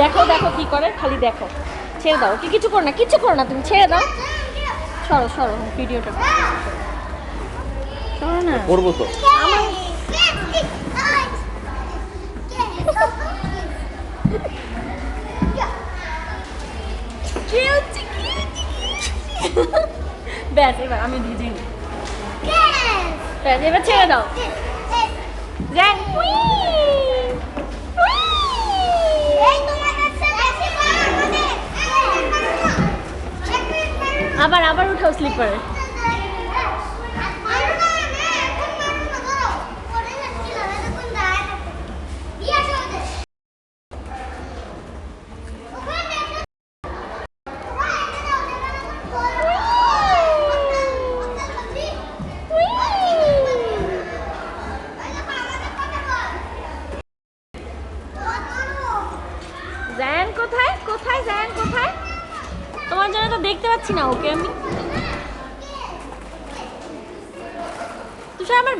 দেখো দেখো কি করে, খালি দেখো। ছেড়ে দাও, কি কিছু করো না, কিছু করো না, তুমি ছেড়ে দাও। সরো সরো ভিডিওটা সরো না। করবো তো। ব্যাস এবার আমি ভিজে নি। ব্যাস এবার ছেড়ে দাও। জ্যান, আবার আবার উঠাও স্লিপারে। জ্যান কোথায়, কোথায় জ্যান কোথায়? তোমার জন্য তো দেখতে পাচ্ছি না ওকে আমি। তুষার আমার